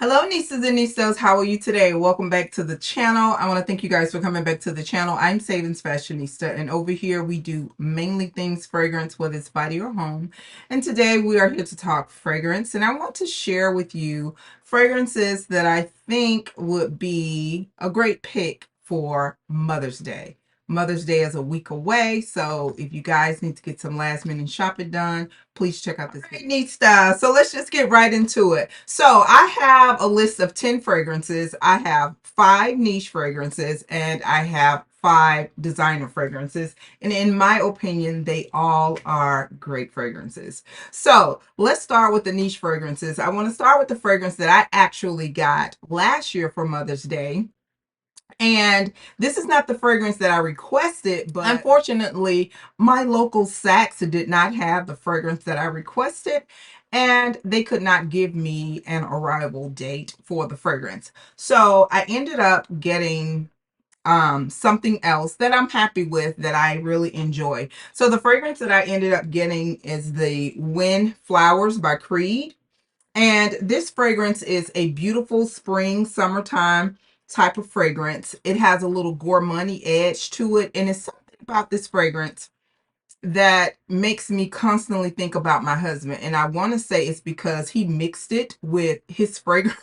Hello, nieces and nieces. How are you today? Welcome back to the channel. I want to thank you guys for coming back to the channel. I'm SavingsFashionista, and over here we do mainly things fragrance, whether it's body or home. And today we are here to talk fragrance, and I want to share with you fragrances that I think would be a great pick for Mother's Day. Mother's Day is a week away, so if you guys need to get some last minute shopping done, please check out this video. Neat stuff. So let's just get right into it. So I have a list of 10 fragrances. I have 5 niche fragrances and I have 5 designer fragrances. And in my opinion, they all are great fragrances. So let's start with the niche fragrances. I want to start with the fragrance that I actually got last year for Mother's Day. And this is not the fragrance that I requested, but unfortunately, my local Saks did not have the fragrance that I requested, and they could not give me an arrival date for the fragrance. So I ended up getting something else that I'm happy with, that I really enjoy. So the fragrance that I ended up getting is the Wind Flowers by Creed. And this fragrance is a beautiful spring, summertime type of fragrance. It has a little gourmand edge to it. And it's something about this fragrance that makes me constantly think about my husband. And I want to say it's because he mixed it with his fragrance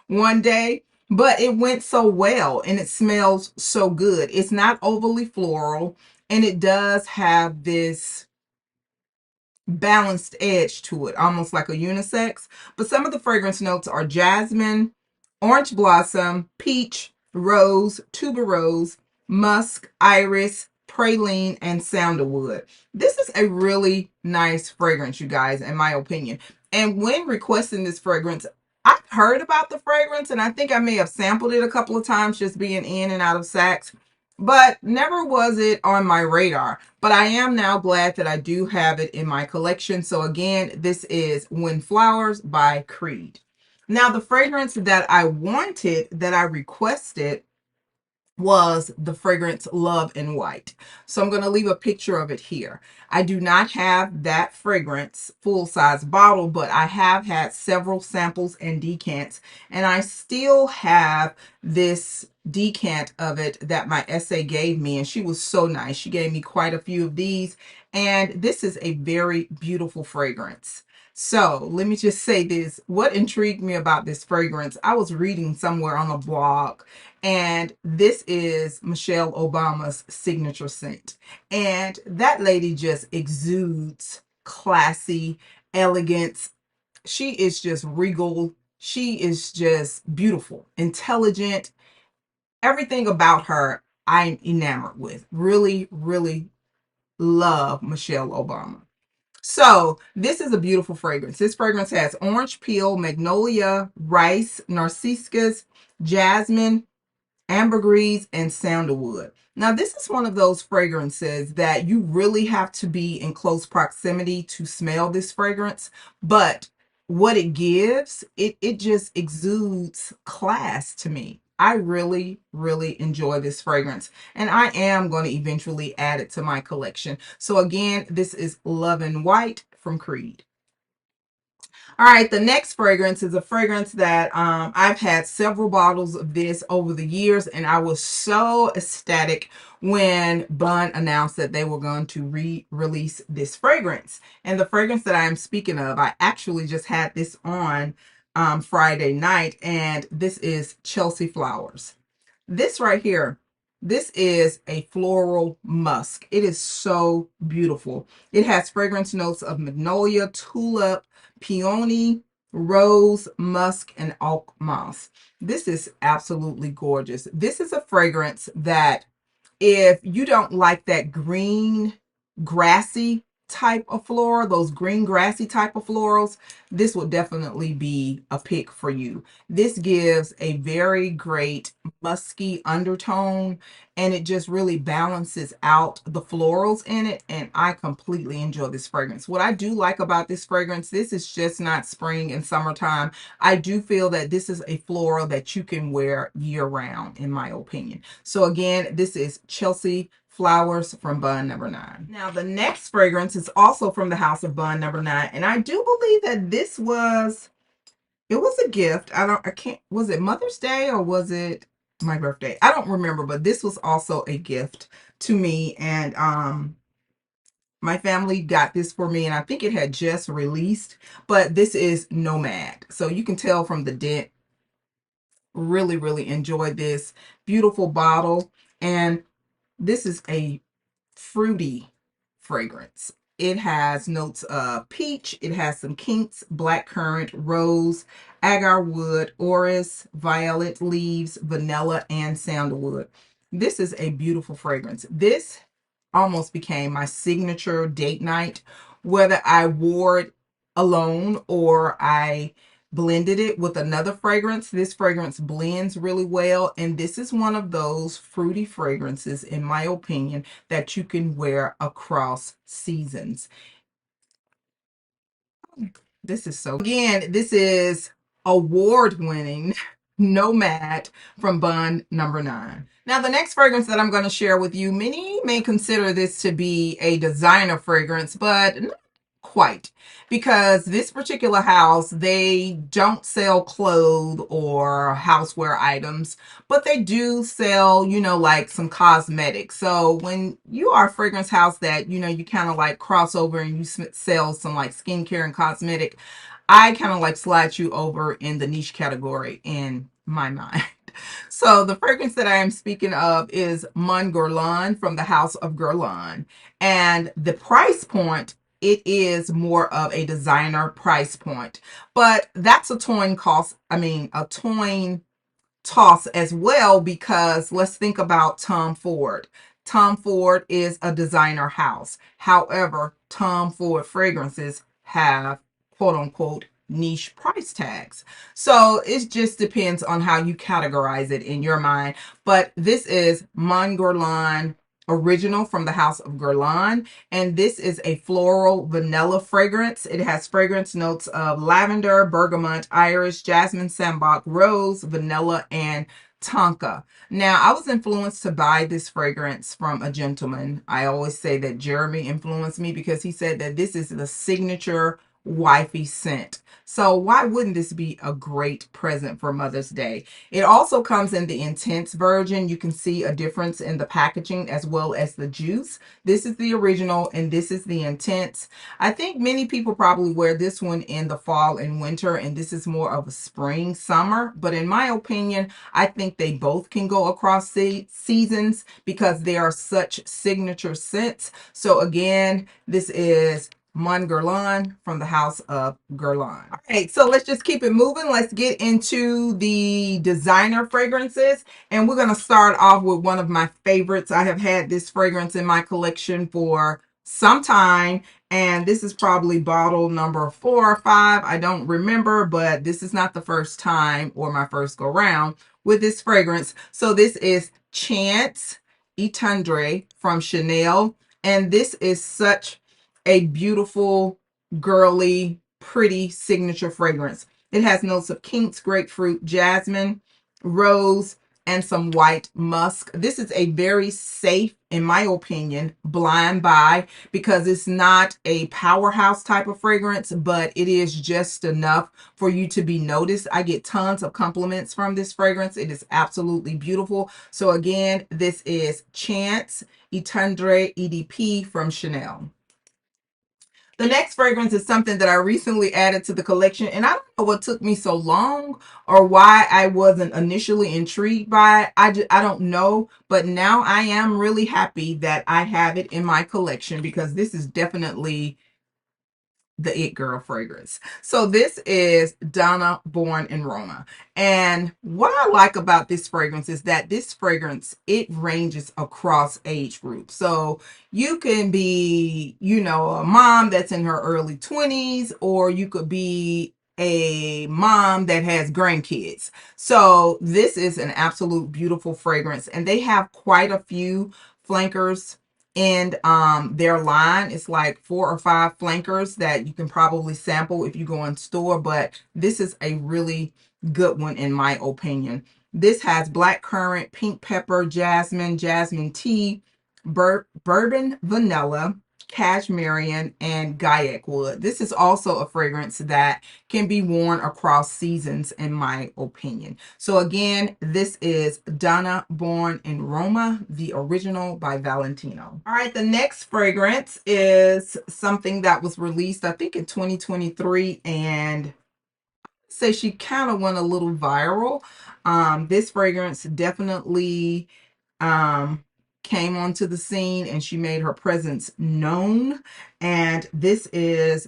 one day, but it went so well and it smells so good. It's not overly floral, and it does have this balanced edge to it, almost like a unisex. But some of the fragrance notes are jasmine, orange blossom, peach, rose, tuberose, musk, iris, praline, and sandalwood. This is a really nice fragrance, you guys, in my opinion. And when requesting this fragrance, I've heard about the fragrance, and I think I may have sampled it a couple of times just being in and out of Saks, but never was it on my radar. But I am now glad that I do have it in my collection. So again, this is Wind Flowers by Creed. Now, the fragrance that I wanted, that I requested, was the fragrance Love in White. So I'm going to leave a picture of it here. I do not have that fragrance full-size bottle, but I have had several samples and decants, and I still have this decant of it that my SA gave me, and she was so nice. She gave me quite a few of these, and this is a very beautiful fragrance. So let me just say this. What intrigued me about this fragrance, I was reading somewhere on a blog, and this is Michelle Obama's signature scent. And that lady just exudes classy, elegance. She is just regal. She is just beautiful, intelligent. Everything about her, I'm enamored with. Really, really love Michelle Obama. So this is a beautiful fragrance. This fragrance has orange peel, magnolia, rice, narcissus, jasmine, ambergris, and sandalwood. Now, this is one of those fragrances that you really have to be in close proximity to smell this fragrance, but what it gives, it just exudes class to me. I really, really enjoy this fragrance, and I am going to eventually add it to my collection. So again, this is Love in White from Creed. All right, the next fragrance is a fragrance that I've had several bottles of this over the years, and I was so ecstatic when Bun announced that they were going to re-release this fragrance. And the fragrance that I am speaking of, I actually just had this on Friday night, and this is Chelsea Flowers. This right here, this is a floral musk. It is so beautiful. It has fragrance notes of magnolia, tulip, peony, rose, musk, and oak moss. This is absolutely gorgeous. This is a fragrance that, if you don't like that green, grassy type of floral, those green grassy type of florals, this will definitely be a pick for you. This gives a very great musky undertone, and it just really balances out the florals in it, and I completely enjoy this fragrance. What I do like about this fragrance, this is just not spring and summertime. I do feel that this is a floral that you can wear year round, in my opinion. So again, this is Chelsea Flowers from Bun Number 9. Now, the next fragrance is also from the house of Bun Number 9, and I do believe that this was It was a gift. I can't, was it Mother's Day or was it my birthday? I don't remember, but this was also a gift to me. And my family got this for me, and I think it had just released, but this is Nomad. So you can tell from the dent, really, really enjoyed this. Beautiful bottle. And this is a fruity fragrance. It has notes of peach. It has some kinks, blackcurrant, rose, agar wood, orris, violet leaves, vanilla, and sandalwood. This is a beautiful fragrance. This almost became my signature date night, whether I wore it alone or I blended it with another fragrance. This fragrance blends really well, and this is one of those fruity fragrances, in my opinion, that you can wear across seasons. This is so, again, this is award-winning Nomad from Bond number 9. Now, the next fragrance that I'm going to share with you, many may consider this to be a designer fragrance, but not quite, because this particular house, they don't sell clothes or houseware items, but they do sell, like some cosmetics. So when you are a fragrance house that, you kind of like cross over and you sell some like skincare and cosmetic, I kind of like slide you over in the niche category in my mind. So the fragrance that I am speaking of is Mon Guerlain from the House of Guerlain. And the price point, it is more of a designer price point. But that's a toin toss as well, because let's think about Tom Ford. Tom Ford is a designer house. However, Tom Ford fragrances have quote unquote niche price tags. So it just depends on how you categorize it in your mind. But this is Mon Guerlain original from the House of Guerlain, and this is a floral vanilla fragrance. It has fragrance notes of lavender, bergamot, iris, jasmine, sambac, rose, vanilla, and tonka. Now, I was influenced to buy this fragrance from a gentleman. I always say that Jeremy influenced me because he said that this is the signature wifey scent. So why wouldn't this be a great present for Mother's Day? It also comes in the intense version. You can see a difference in the packaging as well as the juice. This is the original and this is the intense. I think many people probably wear this one in the fall and winter, and this is more of a spring, summer. But in my opinion, I think they both can go across seasons because they are such signature scents. So again, this is Mon Guerlain from the House of Guerlain. All right, so let's just keep it moving. Let's get into the designer fragrances. And we're going to start off with one of my favorites. I have had this fragrance in my collection for some time. And this is probably bottle number 4 or 5. I don't remember, but this is not the first time or my first go round with this fragrance. So this is Chance Tendre from Chanel. And this is such a beautiful, girly, pretty signature fragrance. It has notes of kinks, grapefruit, jasmine, rose, and some white musk. This is a very safe, in my opinion, blind buy because it's not a powerhouse type of fragrance, but it is just enough for you to be noticed. I get tons of compliments from this fragrance. It is absolutely beautiful. So again, this is Chance Tendre EDP from Chanel. The next fragrance is something that I recently added to the collection, and I don't know what took me so long or why I wasn't initially intrigued by it. I don't know, but now I am really happy that I have it in my collection because this is definitely the It Girl fragrance. So this is Donna Born in Roma. And what I like about this fragrance is that this fragrance, it ranges across age groups. So you can be, a mom that's in her early 20s, or you could be a mom that has grandkids. So this is an absolute beautiful fragrance. And they have quite a few flankers in their line. It's like 4 or 5 flankers that you can probably sample if you go in store, but this is a really good one in my opinion. This has black currant, pink pepper, jasmine tea, bourbon vanilla, Cashmere, and Gaiac wood. This is also a fragrance that can be worn across seasons, in my opinion. So again, this is Donna Born in Roma, the original by Valentino. All right, the next fragrance is something that was released, I think, in 2023, and say she kind of went a little viral. This fragrance definitely came onto the scene and she made her presence known. And this is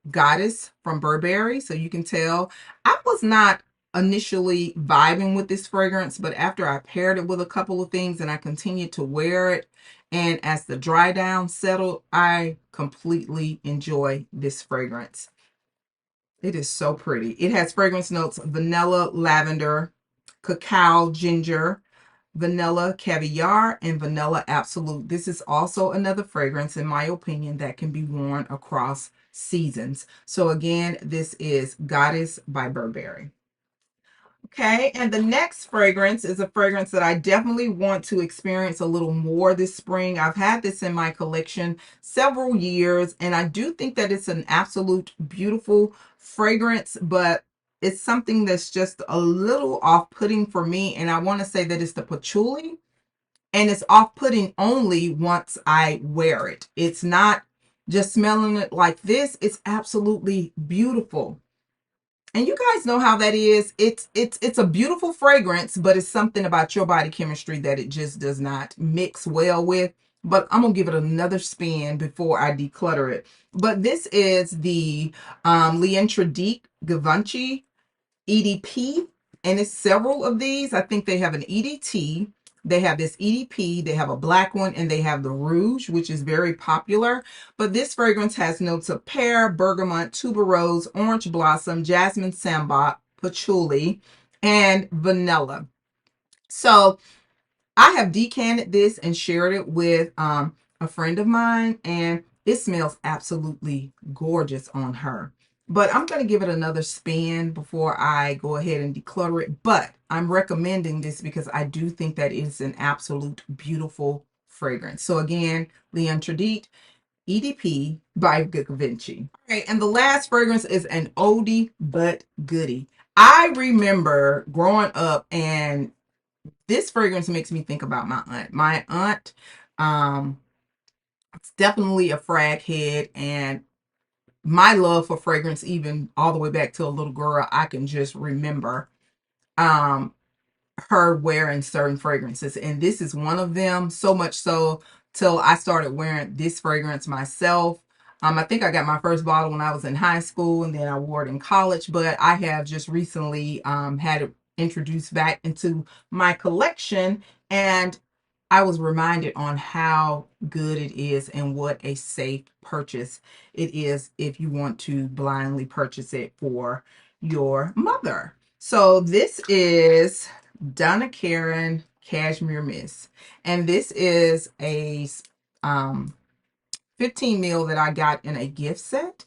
Goddess from Burberry. So you can tell I was not initially vibing with this fragrance, but after I paired it with a couple of things and I continued to wear it, and as the dry down settled, I completely enjoy this fragrance. It is so pretty. It has fragrance notes: vanilla, lavender, cacao, ginger, vanilla caviar, and vanilla absolute. This is also another fragrance, in my opinion, that can be worn across seasons. So again, this is Goddess by Burberry. Okay, and the next fragrance is a fragrance that I definitely want to experience a little more this spring. I've had this in my collection several years, and I do think that it's an absolute beautiful fragrance, but it's something that's just a little off-putting for me, and I want to say that it's the patchouli, and it's off-putting only once I wear it. It's not just smelling it like this. It's absolutely beautiful. And you guys know how that is. It's a beautiful fragrance, but it's something about your body chemistry that it just does not mix well with. But I'm gonna give it another spin before I declutter it. But this is the Lientredique Givenchy EDP, and it's several of these. I think they have an EDT, they have this EDP, they have a black one, and they have the Rouge, which is very popular. But this fragrance has notes of pear, bergamot, tuberose, orange blossom, jasmine sambac, patchouli, and vanilla. So I have decanted this and shared it with a friend of mine, and it smells absolutely gorgeous on her. But I'm going to give it another spin before I go ahead and declutter it. But I'm recommending this because I do think that it's an absolute beautiful fragrance. So again, Lientredique EDP by Givenchy. Okay, and the last fragrance is an oldie but goodie. I remember growing up, and this fragrance makes me think about my aunt. My aunt, it's definitely a frag head, and my love for fragrance, even all the way back to a little girl, I can just remember um, her wearing certain fragrances, and this is one of them. So much so till I started wearing this fragrance myself. I think I got my first bottle when I was in high school, and then I wore it in college, but I have just recently had it introduced back into my collection, and I was reminded on how good it is and what a safe purchase it is if you want to blindly purchase it for your mother. So this is Donna Karan Cashmere Mist, and this is a 15 mil that I got in a gift set.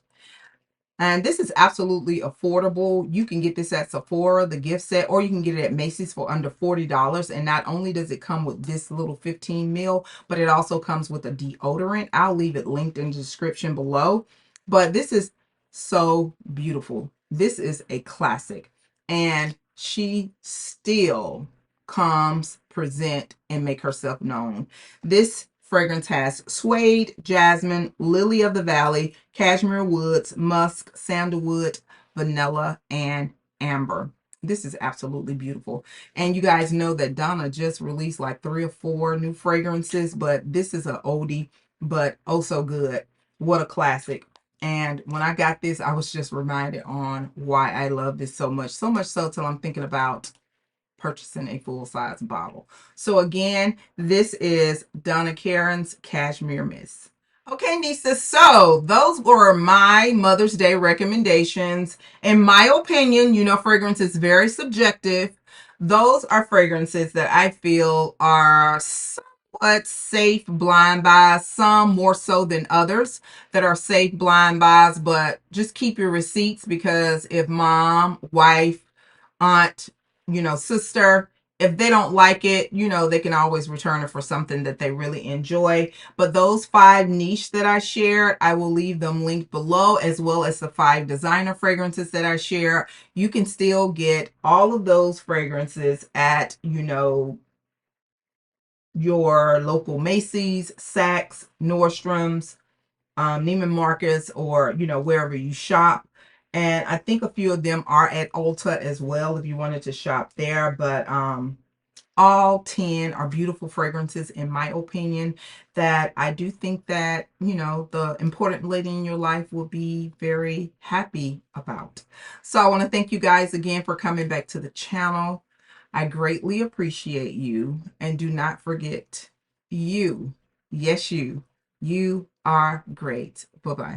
And this is absolutely affordable. You can get this at Sephora, the gift set, or you can get it at Macy's for under $40. And not only does it come with this little 15 mil, but it also comes with a deodorant. I'll leave it linked in the description below. But this is so beautiful. This is a classic. And she still comes, present, and make herself known. This fragrance has suede, jasmine, lily of the valley, cashmere woods, musk, sandalwood, vanilla, and amber. This is absolutely beautiful. And you guys know that Donna just released like 3 or 4 new fragrances, but this is an oldie, but oh so good. What a classic. And when I got this, I was just reminded on why I love this so much. So much so till I'm thinking about purchasing a full-size bottle. So again, this is Donna Karan's Cashmere Mist. Okay, Nisa, so those were my Mother's Day recommendations. In my opinion, you know, fragrance is very subjective. Those are fragrances that I feel are somewhat safe blind buys, some more so than others that are safe blind buys, but just keep your receipts, because if mom, wife, aunt, you know, sister if they don't like it, you know, they can always return it for something that they really enjoy. But those 5 niche that I shared, I will leave them linked below, as well as the 5 designer fragrances that I share. You can still get all of those fragrances at, you know, your local Macy's, Saks, Nordstrom's, Neiman Marcus, or, you know, wherever you shop. And I think a few of them are at Ulta as well if you wanted to shop there. But all 10 are beautiful fragrances, in my opinion, that I do think that, you know, the important lady in your life will be very happy about. So I want to thank you guys again for coming back to the channel. I greatly appreciate you. And do not forget, you, yes, you are great. Bye-bye.